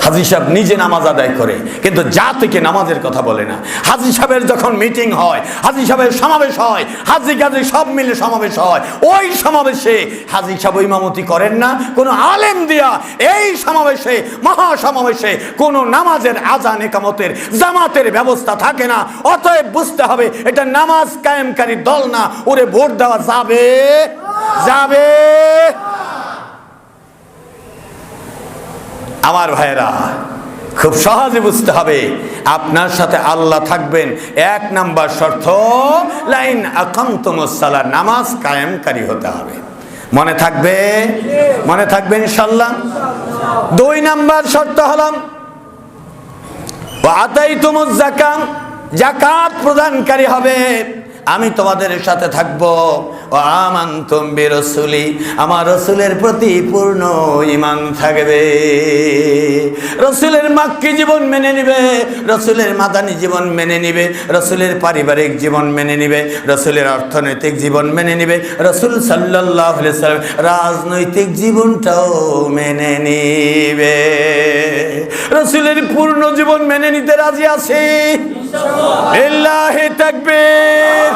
হাজী সাহেব নিজে নামাজ আদায় করে, কিন্তু জাতিকে নামাজের কথা বলে না। হাজী সাহেবের যখন মিটিং হয়, হাজী সাহেবের সমাবেশ হয়, হাজী গাজী সব মিলে সমাবেশ হয়, ওই সমাবেশে হাজী সাহেব ইমামতি করেন না কোনো আলেম দিয়া। এই সমাবেশে, মহাসমাবেশে কোনো নামাজের আজান একামতের জামাতের ব্যবস্থা থাকে না। অতএব বুঝতে হবে এটা নামাজ কায়েমকারী দল না, ওরে ভোট দেওয়া যাবে যাবে। আমার ভাইরা, খুব সহজে বুঝতে হবে, আপনার সাথে আল্লাহ থাকবেন। এক নাম্বার শর্ত, লাইন আকামতুমুস সালাহ, নামাজ কায়েমকারী হতে হবে। মনে থাকবে? মনে থাকবে ইনশাআল্লাহ। দুই নাম্বার শর্ত হলো ওয়া আতাইতুমুজ যাকাত, যাকাত প্রদানকারী হবে। আমি তোমাদের সাথে থাকবো। ও আমানতুম বিরাসূলি, আমার রাসূলের প্রতি পূর্ণ ঈমান থাকবে। রাসূলের মাক্কি জীবন মেনে নিবে, রাসূলের মাদানী জীবন মেনে নিবে, রাসূলের পারিবারিক জীবন মেনে নিবে, রাসূলের অর্থনৈতিক জীবন মেনে নিবে, রাসূল সাল্লাল্লাহু আলাইহি ওয়াসাল্লাম রাজনৈতিক জীবনটাও মেনে নিবে। রাসূলের পূর্ণ জীবন মেনে নিতে রাজি আছি ইনশাআল্লাহ। লিল্লাহি তাকবীর।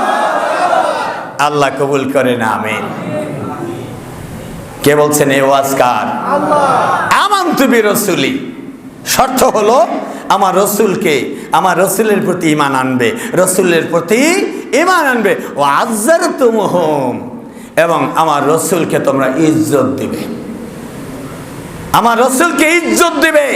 আল্লাহ কবুল করেন, আমিন। কে বলছেন এই ওয়াজ কার? আল্লাহ। আমানতু বিরাসূলি, শর্ত হলো আমার রসুলকে, আমার রসুলের প্রতি ঈমান আনবে, রসুলের প্রতি ঈমান আনবে। ও আযযারতুমুহুম, এবং আমার রসুলকে তোমরা ইজ্জত দিবে, আমার রসুলকে ইজ্জত দিবে,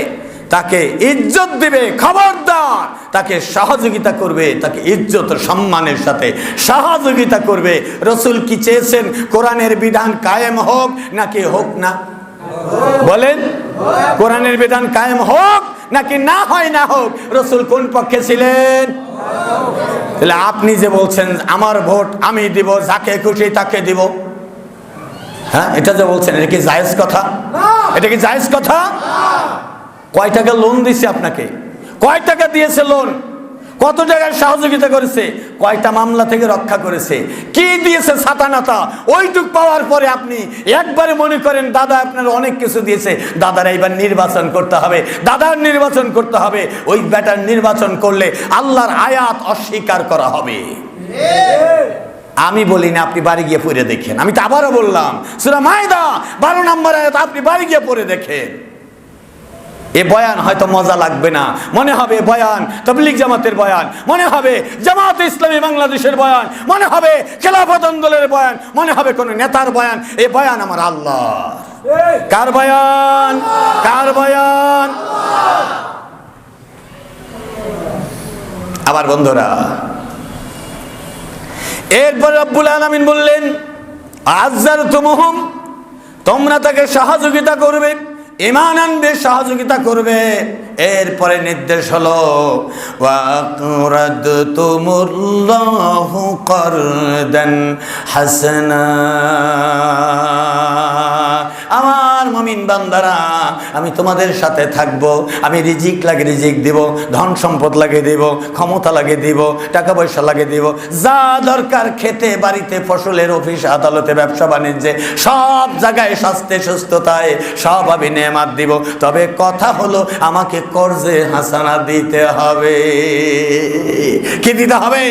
তাকে ইজ্জত দিবে। খবরদার, তাকে সহযোগিতা করবে, তাকে ইজ্জত সম্মানের সাথে সহযোগিতা করবে। রসুল কি চেয়েছেন? কোরআনের বিধান কায়েম হোক নাকি হোক না? বলেন, কোরআনের বিধান কায়েম হোক নাকি না হয় না হোক? রসুল কোন পক্ষে ছিলেন? তাহলে আপনি যে বলছেন আমার ভোট আমি দিব, যাকে খুশি তাকে দিব, হ্যাঁ, এটা যে বলছেন, এটা কি জায়েজ কথা? এটা কি জায়েজ কথা? কয় টাকা লোন দিছে আপনাকে? কয় টাকা দিয়েছে লোন? কত জায়গায় সহযোগিতা করেছে? কয়টা মামলা থেকে রক্ষা করেছে? কি দিয়েছে ছাতা নাতা? ওইটুক পাওয়ার পরে আপনি একবারে মনে করেন দাদা আপনার অনেক কিছু দিয়েছে, দাদার এইবার নির্বাচন করতে হবে, দাদার নির্বাচন করতে হবে। ওই ব্যাটার নির্বাচন করলে আল্লাহর আয়াত অস্বীকার করা হবে। আমি বলি না, আপনি বাড়ি গিয়ে পড়ে দেখেন। আমি তো আবারও বললাম, সূরা মাইদা 12 নম্বর আয়াত, আপনি বাড়ি গিয়ে পড়ে দেখেন। এ বয়ান হয়তো মজা লাগবে না, মনে হবে বয়ান তাবলীগ জামাতের বয়ান, মনে হবে জামাত ইসলামী বাংলাদেশের বয়ান, মনে হবে খেলাফত আন্দোলনের বয়ান, মনে হবে কোন নেতার বয়ান। এ বয়ান আমার আল্লাহ। কার বয়ান? কার বয়ান? আবার বন্ধুরা, এরপর রব্বুল আলামিন বললেন আযযারতুমুহুম, তোমরা তাকে সহযোগিতা করবে, ঈমান আনবে, সহযোগিতা করবে। এরপরে নির্দেশ হলো ওয়াকরাদতুমুল্লাহু করদান হাসানা, আমার মুমিন বান্দারা আমি তোমাদের সাথে থাকব, আমি রিজিক লাগে রিজিক দিব, ধন সম্পদ লাগে দিব, ক্ষমতা লাগে দিব, টাকা পয়সা লাগে দিব, যা দরকার খেতে বাড়িতে ফসলের অফিস আদালতে ব্যবসা বাণিজ্যে সব জায়গায় স্বাস্থ্যে সুস্থতায় সব আমি নেয়ামত দিব। তবে কথা হলো আমাকে কর্জে হাসানা দিতে হবে। কি দিতে হবে?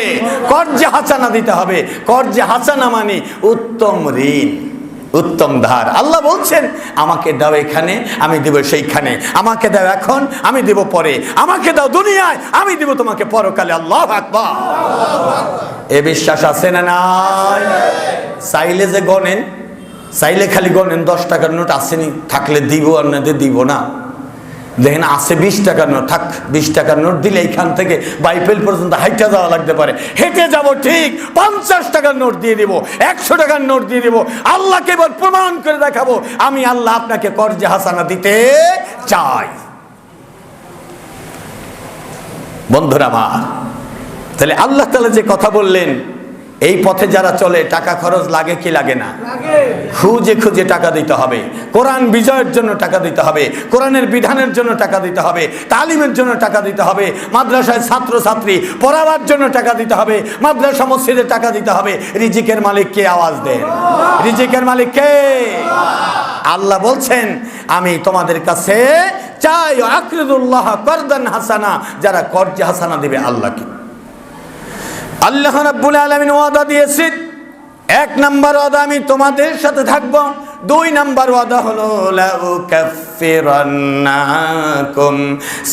কর্জে হাসানা দিতে হবে। কর্জে হাসানা মানে উত্তম ঋণ। উত্তম ধার। আল্লাহ বলছেন আমাকে দাও এখানে, আমি দেব সেইখানে, আমাকে দাও এখন, আমি দেব পরে, আমাকে দাও দুনিয়ায়, আমি দেব তোমাকে পরকালে। আল্লাহু আকবার। এ বিশ্বাস আছে না নাই? চাইলে যে গনেন, চাইলে খালি গনেন 10 টাকার নোট আসেনি, থাকলে দিব আর না দিব না। দেখেন আছে 20 টাকার নোট, থাক 20 টাকার নোট দিলে এইখান থেকে বাইপেল পর্যন্ত হাইটা যাওয়া লাগতে পারে, হেঁটে যাব ঠিক, 50 টাকার নোট দিয়ে দিব, 100 টাকার নোট দিয়ে দিব। আল্লাহকে এবার প্রমাণ করে দেখাবো আমি আল্লাহ আপনাকে কর্জে হাসানা দিতে চাই। বন্ধুরা আমার, তাহলে আল্লাহ তাআলা যে কথা বললেন, এই পথে যারা চলে টাকা খরচ লাগে কি লাগে না? খুঁজে খুঁজে টাকা দিতে হবে। কোরআন বিজয়ের জন্য টাকা দিতে হবে, কোরআনের বিধানের জন্য টাকা দিতে হবে, তালিমের জন্য টাকা দিতে হবে, মাদ্রাসায় ছাত্র ছাত্রী পড়াবার জন্য টাকা দিতে হবে, মাদ্রাসা মসজিদে টাকা দিতে হবে। রিজিকের মালিক কে? আওয়াজ দেন। রিজিকের মালিক কে? আল্লাহ বলছেন আমি তোমাদের কাছে চাই আকরিদুল্লাহ করদান হাসানা, যারা কর্জে হাসানা দিবে আল্লাহকে। আল্লাহ রাব্বুল আলামিন ওয়াদা দিয়েছেন, 1 নাম্বার ওয়াদা আমি তোমাদের সাথে থাকব, 2 নাম্বার ওয়াদা হলো লা উকাফিরান্নাকুম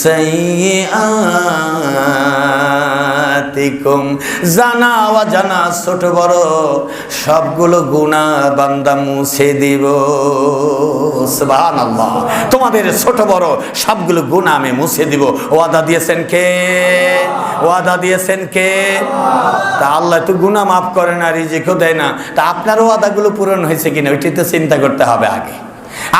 সাইয়্যাতিকুম, জানা অজানা ছোট বড় সবগুলো গুনাহ বান্দা মুছে দিব। সুবহানাল্লাহ। তোমাদের ছোট বড় সবগুলো গুনাহ আমি মুছে দিব। ওয়াদা দিয়েছেন কে? ওয়াদা দিয়েছেন কে? তা আল্লাহ তো গুনাহ মাফ করে না, রিজিকও দেয় না, তা আপনার ওয়াদাগুলো পূরণ হয়েছে কিনা ওইটাই তো চিন্তা করতে হবে আগে।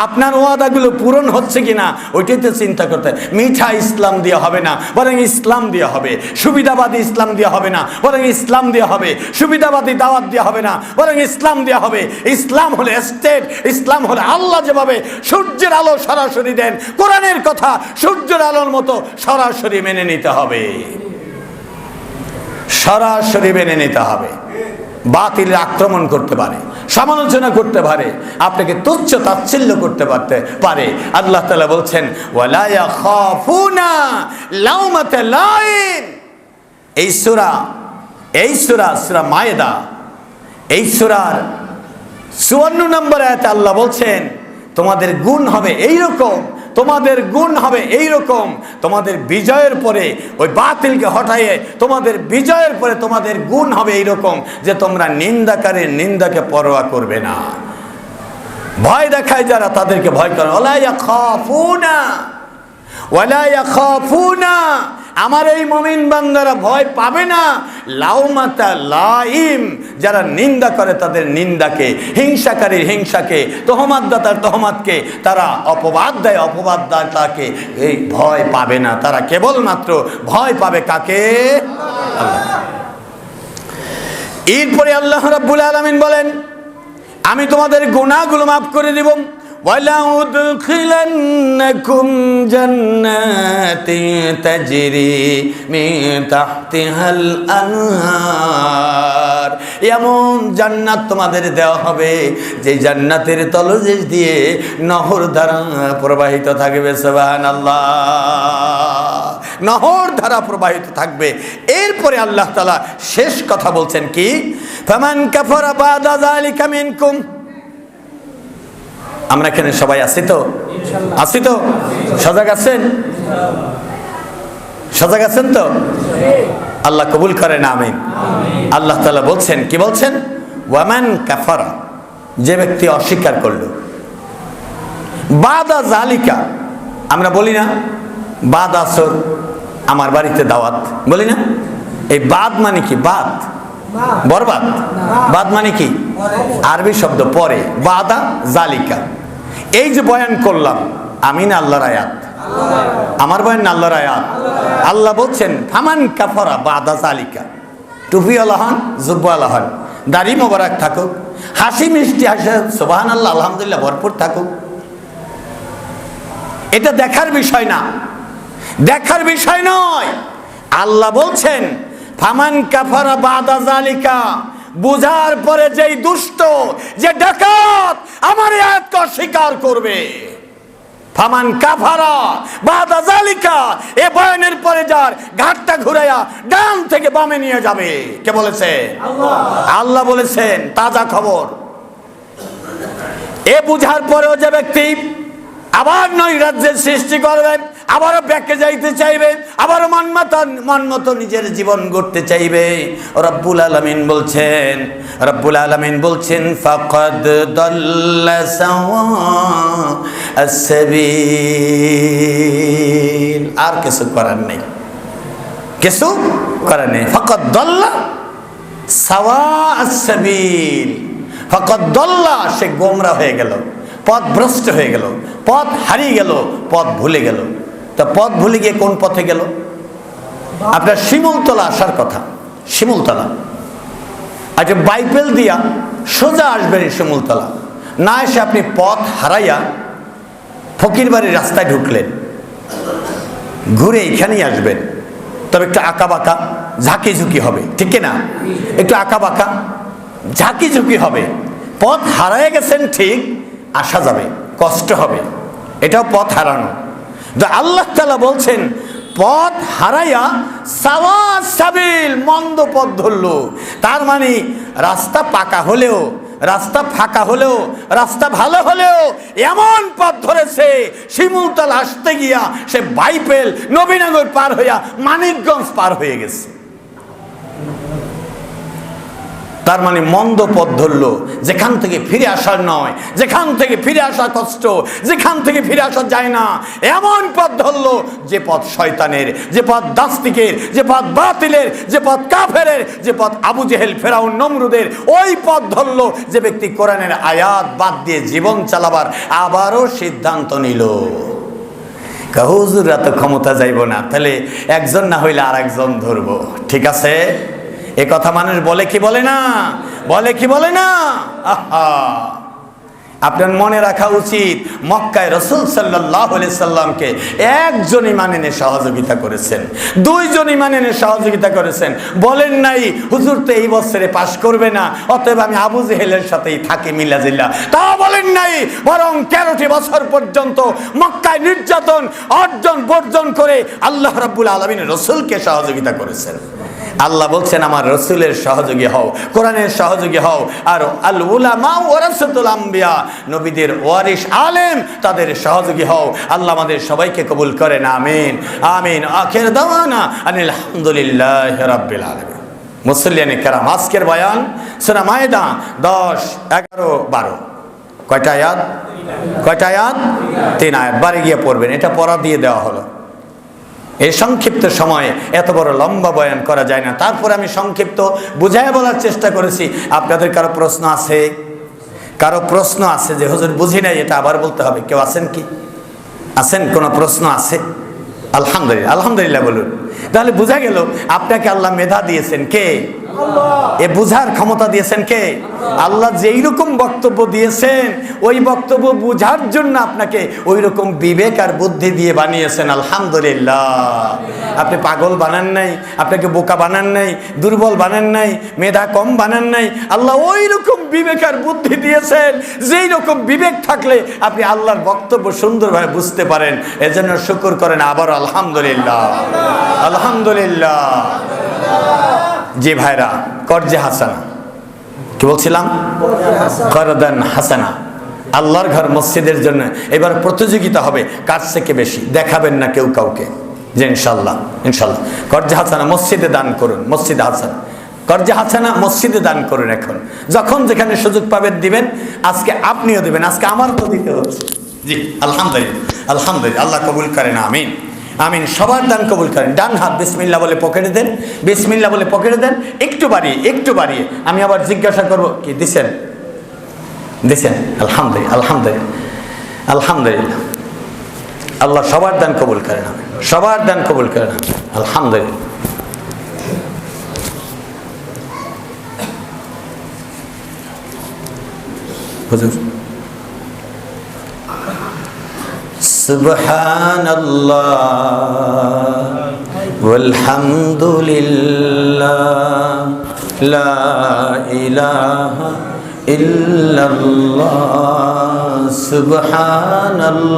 আপনার ওয়াদাগুলো পূরণ হচ্ছে কিনা ওইটাই তো চিন্তা করতে। মিঠা ইসলাম দিয়ে হবে না, বরং ইসলাম দিয়ে হবে। সুবিধাবাদী ইসলাম দিয়ে হবে না, বরং ইসলাম দিয়ে হবে। সুবিধাবাদী দাওয়াত দিয়ে হবে না, বরং ইসলাম দিয়ে হবে। ইসলাম হলে স্টেট, ইসলাম হলে আল্লাহ যেভাবে সূর্যের আলো সরাসরি দেন, কোরআনের কথা সূর্যের আলোর মতো সরাসরি মেনে নিতে হবে, সরাসরি মেনে নিতে হবে। বাতিল আক্রমণ করতে পারে, সমালোচনা করতে পারে, আপনাকে তুচ্ছ তাচ্ছিল্য করতে পারে। আল্লাহ তাআলা বলছেন ওয়ালা ইয়াখাফুনা লাউমাতা লাইম। এই সূরা সূরা মায়েদা, এই সূরার 54 নম্বর আয়াতে আল্লাহ বলছেন তোমাদের গুণ হবে এইরকম, তোমাদের গুণ হবে এইরকম। তোমাদের বিজয়ের পরে ওই বাতিলকে হটাইয়ে তোমাদের বিজয়ের পরে তোমাদের গুণ হবে এইরকম যে তোমরা নিন্দাকারীর নিন্দাকে পরোয়া করবে না। ভয় দেখায় যারা তাদেরকে ভয় করে। ওয়ালা ইয়াখাফুনা, ওয়ালা ইয়াখাফুনা, আমার এই মুমিন বান্দারা ভয় পাবে না লাউমাতা লাইম, যারা নিন্দা করে তাদের নিন্দাকে, হিংসাকারীর হিংসাকে, তহমাতদাতার তহমাতকে, তারা অপবাদ দেয় অপবাদদাতাকে, এই ভয় পাবে না। তারা কেবলমাত্র ভয় পাবে কাকে? আল্লাহ। এরপরে আল্লাহ রাব্বুল আলামিন বলেন আমি তোমাদের গুনাহগুলো মাফ করে দেব। ওয়ালা উদখিলান্নাকুম জান্নাতি তাজরি মিন তাহতিহাল আনহার, এমন জান্নাত তোমাদের দেওয়া হবে যে জান্নাতের তলদেশ দিয়ে নহর ধারা প্রবাহিত থাকবে। সুবহানাল্লাহ। নহর ধারা প্রবাহিত থাকবে। এরপরে আল্লাহ তাআলা শেষ কথা বলছেন কি? ফামান কাফারা বাদা যালিকা মিনকুম। আমরা এখানে সবাই আছি তো? আছি তো? সজাগ আছেন? সজাগ আছেন তো? আল্লাহ কবুল করেন, আমিন। আল্লাহ তাআলা বলছেন কি বলছেন? ওয়ামান কাফারা, যে ব্যক্তি অস্বীকার করলো, বাদা জালিকা, আমরা বলি না বাদ আসর আমার বাড়িতে দাওয়াত, বলি না? এই বাদ মানে কি? বাদ বরবাদ। বাদ মানে কি? আরবি শব্দ পরে, বাদা জালিকা। এই যে বয়ান করলাম আমি না আল্লাহর আয়াত, আমার বয়ান না আল্লাহর আয়াত। আল্লাহ বলছেন ফামান কাফারা বাদা জালিকা, টুপিওয়ালা হন, জুব্বাওয়ালা হন, দাড়ি মোবারক থাকুক, হাসি মিষ্টি হাসে সুবহানাল্লাহ আলহামদুলিল্লাহ ভরপুর থাকুক, এটা দেখার বিষয় না, দেখার বিষয় নয়। আল্লাহ বলছেন ফামান কাফারা বাদা জালিকা, বুঝার পরে যেই দুষ্ট, যে ডাকাত আমার আয়াতকে অস্বীকার করবে, ফামান কাফারা বাদা জালিকা, এ বয়ানের পরে যার ঘাটটা ঘুরাইয়া ডান থেকে বামে নিয়ে যাবে, কে বলেছে? আল্লাহ। আল্লাহ বলেছেন তাজা খবর। এ বুঝার পরেও যে ব্যক্তি আবার নৈরাজ্যের সৃষ্টি করবে, আবারও ব্যাকে যাইতে চাইবে, আবারও মনমতো নিজের জীবন গড়তে চাইবে, রব্বুল আলামিন বলছেন ফাকাদ দাল্লা সাওয়া'আস সাবিল। আর কিছু করার নেই, কিছু করার নেই। ফাকাদ দাল্লা সাওয়া'আস সাবিল, ফাকাদ দাল্লা, সে গোমরা হয়ে গেল, পথভ্রষ্ট হয়ে গেল, পথ হারিয়ে গেল, পথ ভুলে গেল। তা পথ ভুলে গিয়ে কোন পথে গেল? আপনার শিমুলতলা আসার কথা, শিমুলতলা। আচ্ছা, বাইপেল দিয়া সোজা আসবেন শিমুলতলা, না এসে আপনি পথ হারাইয়া ফকির বাড়ির রাস্তায় ঢুকলেন, ঘুরে এখানেই আসবেন। তবে একটু আঁকা বাঁকা ঝাঁকি ঝুঁকি হবে, ঠিক না? একটু আঁকা বাঁকা ঝাঁকি ঝুঁকি হবে। পথ হারায় গেছেন ঠিক, আসা যাবে, কষ্ট হবে, এটাও পথ হারানো। আল্লাহ তাআলা বলছেন পথ হারাইয়া সাওয়া'আস সাবিল, মন্দ পথ ধরলো। তার মানে রাস্তা পাকা হলেও, রাস্তা ফাঁকা হলেও, রাস্তা ভালো হলেও এমন পথ ধরেছে, শিমুলতলা আসতে গিয়া সে বাইপেল নবীনগর পার হইয়া মানিকগঞ্জ পার হয়ে গেছে। তার মানে মন্দ পথ ধরলো, যেখান থেকে ফিরে আসার নয়, যেখান থেকে ফিরে আসা কষ্ট, যেখান থেকে ফিরে আসা যায় না, এমন পথ ধরলো যে পথ শয়তানের, যে পথ দাস্তিকের, যে পথ বাতিলের, যে পথ কাফেরের, যে পথ আবু জেহেল ফেরাউন নমরুদের। ওই পথ ধরলো যে ব্যক্তি কোরআনের আয়াত বাদ দিয়ে জীবন চালাবার আবারও সিদ্ধান্ত নিল। হুজুর এত ক্ষমতা যাইব না, তাহলে একজন না হইলে আর একজন ধরবো, ঠিক আছে? এ কথা মানুষ বলে কি বলে না? বলে কি বলে না? আহা, আপনার মনে রাখা উচিত, মক্কায় রাসূল সাল্লাল্লাহু আলাইহি সাল্লামকে একজন ইমানে সহযোগিতা করেছেন, দুইজন ইমানে সহযোগিতা করেছেন। বলেন নাই হুজুর তো এই বছরে পাশ করবে না, অতএব আমি আবু জেহেলের সাথেই থাকি মিলাজিল্লা, তা বলেন নাই। বরং 13টি বছর পর্যন্ত মক্কায় নির্যাতন বর্জন করে আল্লাহ রাব্বুল আলামিন রাসূলকে সহযোগিতা করেছেন। আল্লাহ বলছেন আমার রাসূলের সহযোগী হও, কোরআনের সহযোগী হও। আর আল উলামা ওয়ারাসাতুল আম্বিয়া, নবীদের ওয়ারিস আলেম, তাদের সহযোগী হও। আল্লাহ আমাদের সবাইকে কবুল করেন, আমিন আমিন। আখির দাওয়ানা আনিল হামদুলিল্লাহি রাব্বিল আলামিন। মুসল্লিয়ানে কেরাম, আজকের বয়ান সূরা মায়েদা 10, 11, 12 কয়টা আয়াত? কয়টা আয়াত? 3 আয়াত। বাড়ি গিয়ে পড়বেন, এটা পড়া দিয়ে দেওয়া হলো। এই সংক্ষিপ্ত সময়ে এত বড় লম্বা বয়ান করা যায় না, তারপরে আমি সংক্ষিপ্ত বুঝায় বলার চেষ্টা করেছি। আপনাদের কারো প্রশ্ন আছে? কারো প্রশ্ন আছে যে হুজুর বুঝি নাই, এটা আবার বলতে হবে? কেউ আছেন কি? আছেন? কোনো প্রশ্ন আছে? আলহামদুলিল্লাহ, আলহামদুলিল্লাহ বলুন। তাহলে বোঝা গেল আপনাকে আল্লাহ মেধা দিয়েছেন কে? এ বুঝার ক্ষমতা দিয়েছেন কে? আল্লাহ যেই রকম বক্তব্য দিয়েছেন, ওই বক্তব্য বুঝার জন্য আপনাকে ওই রকম বিবেক আর বুদ্ধি দিয়ে বানিয়েছেন। আলহামদুলিল্লাহ। আপনি পাগল বানান নাই, আপনাকে বোকা বানান নাই, দুর্বল বানান নাই, মেধা কম বানান নাই। আল্লাহ ওই রকম বিবেক আর বুদ্ধি দিয়েছেন, যেই রকম বিবেক থাকলে আপনি আল্লাহর বক্তব্য সুন্দরভাবে বুঝতে পারেন। এজন্য শুকর করেন আবার আলহামদুলিল্লাহ, আলহামদুলিল্লাহ। জি ভাইরা, করজে হাসানা, কি বলছিলাম? করদান হাসানা, আল্লাহর ঘর মসজিদের জন্য এবার প্রতিযোগিতা হবে কার থেকে বেশি দেখাবেন না কেউ কাউকে, যে ইনশাল্লাহ ইনশাল্লাহ করজে হাসানা মসজিদে দান করুন। মসজিদে হাসানা, করজে হাসানা মসজিদে দান করুন। এখন যখন যেখানে সুযোগ পাবেন দিবেন। আজকে আপনিও দিবেন, আজকে আমার তো দিতে হচ্ছে। জি আলহামদুলিল্লাহ, আলহামদুলিল্লাহ। আল্লাহ কবুল করেন, আমিন আমিন। সবার দান কবুল করেন। ডান হাত বিসমিল্লাহ বলে পকেটে দেন, বিসমিল্লাহ বলে পকেটে দেন। একটু বাড়িয়ে, একটু বাড়িয়ে। আমি আবার জিজ্ঞাসা করব, কি দিছেন? দিছেন? আলহামদুলিল্লাহ, আলহামদুলিল্লাহ, আলহামদুলিল্লাহ। আল্লাহ সবার দান কবুল করেন, আমিন। সবার দান কবুল করেন, আমিন। আলহামদুলিল্লাহ। হুজুর সুবহানাল্লাহ ওয়ালহামদুলিল্লাহ লা ইলাহা ইল্লাল্লাহ সুবহানাল্লাহ।